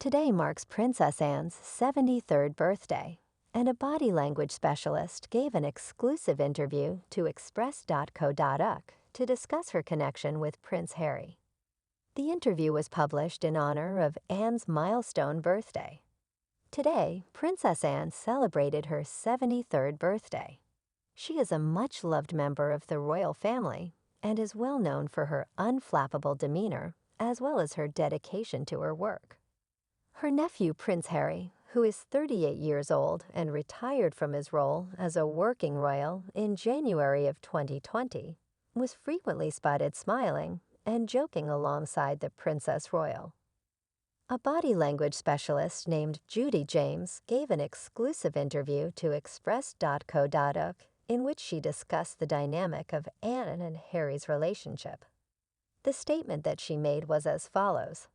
Today marks Princess Anne's 73rd birthday, and a body language specialist gave an exclusive interview to Express.co.uk to discuss her connection with Prince Harry. The interview was published in honor of Anne's milestone birthday. Today, Princess Anne celebrated her 73rd birthday. She is a much-loved member of the royal family and is well known for her unflappable demeanor as well as her dedication to her work. Her nephew, Prince Harry, who is 38 years old and retired from his role as a working royal in January of 2020, was frequently spotted smiling and joking alongside the Princess Royal. A body language specialist named Judy James gave an exclusive interview to Express.co.uk in which she discussed the dynamic of Anne and Harry's relationship. The statement that she made was as follows.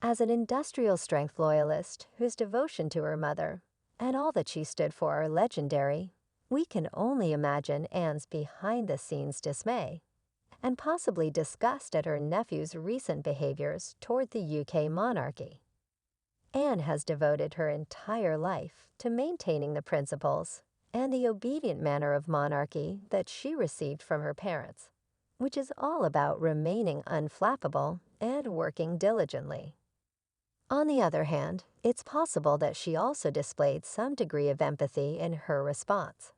As an industrial-strength loyalist whose devotion to her mother and all that she stood for are legendary, we can only imagine Anne's behind-the-scenes dismay and possibly disgust at her nephew's recent behaviors toward the UK monarchy. Anne has devoted her entire life to maintaining the principles and the obedient manner of monarchy that she received from her parents, which is all about remaining unflappable and working diligently. On the other hand, it's possible that she also displayed some degree of empathy in her response.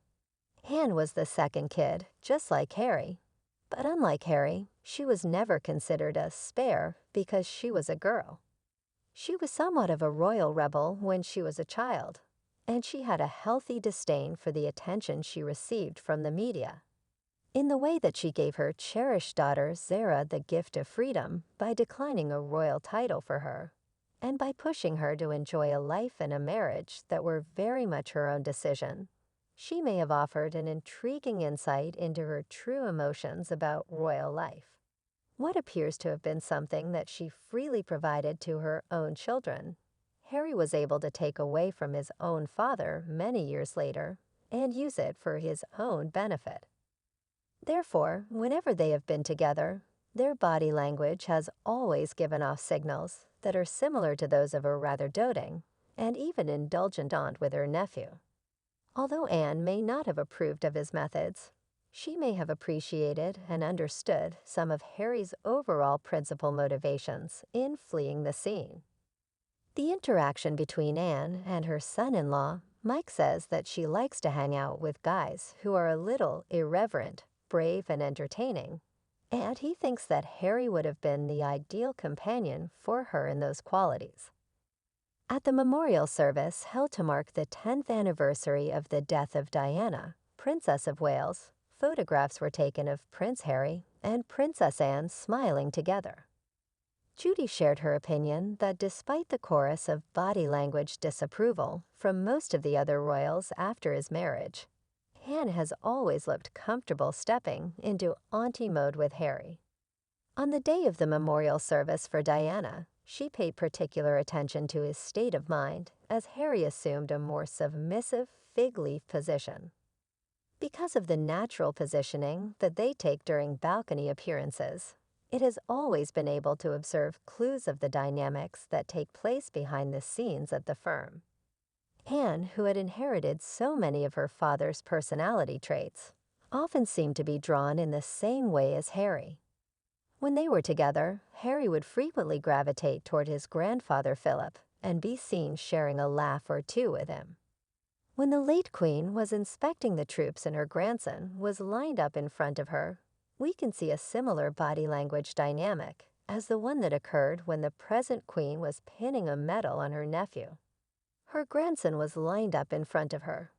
Anne was the second kid, just like Harry. But unlike Harry, she was never considered a spare because she was a girl. She was somewhat of a royal rebel when she was a child, and she had a healthy disdain for the attention she received from the media. In the way that she gave her cherished daughter Zara the gift of freedom by declining a royal title for her, and by pushing her to enjoy a life and a marriage that were very much her own decision, she may have offered an intriguing insight into her true emotions about royal life. What appears to have been something that she freely provided to her own children, Harry was able to take away from his own father many years later and use it for his own benefit. Therefore, whenever they have been together, their body language has always given off signals that are similar to those of a rather doting and even indulgent aunt with her nephew. Although Anne may not have approved of his methods, she may have appreciated and understood some of Harry's overall principal motivations in fleeing the scene. The interaction between Anne and her son-in-law, Mike, says that she likes to hang out with guys who are a little irreverent, brave, and entertaining, and he thinks that Harry would have been the ideal companion for her in those qualities. At the memorial service held to mark the 10th anniversary of the death of Diana, Princess of Wales, photographs were taken of Prince Harry and Princess Anne smiling together. Judy shared her opinion that despite the chorus of body language disapproval from most of the other royals after his marriage, Anne has always looked comfortable stepping into auntie mode with Harry. On the day of the memorial service for Diana, she paid particular attention to his state of mind as Harry assumed a more submissive fig leaf position. Because of the natural positioning that they take during balcony appearances, it has always been able to observe clues of the dynamics that take place behind the scenes at the firm. Anne, who had inherited so many of her father's personality traits, often seemed to be drawn in the same way as Harry. When they were together, Harry would frequently gravitate toward his grandfather Philip and be seen sharing a laugh or two with him. When the late Queen was inspecting the troops and her grandson was lined up in front of her, we can see a similar body language dynamic as the one that occurred when the present Queen was pinning a medal on her nephew. Her grandson was lined up in front of her.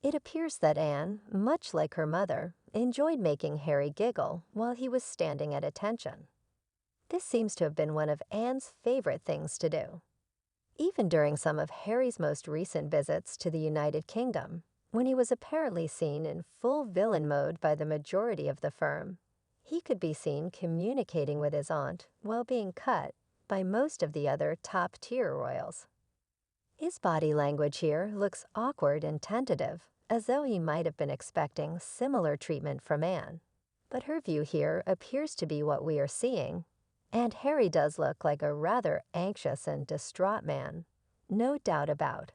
It appears that Anne, much like her mother, enjoyed making Harry giggle while he was standing at attention. This seems to have been one of Anne's favorite things to do. Even during some of Harry's most recent visits to the United Kingdom, when he was apparently seen in full villain mode by the majority of the firm, he could be seen communicating with his aunt while being cut by most of the other top-tier royals. His body language here looks awkward and tentative, as though he might have been expecting similar treatment from Anne. But her view here appears to be what we are seeing, And Harry does look like a rather anxious and distraught man. No doubt about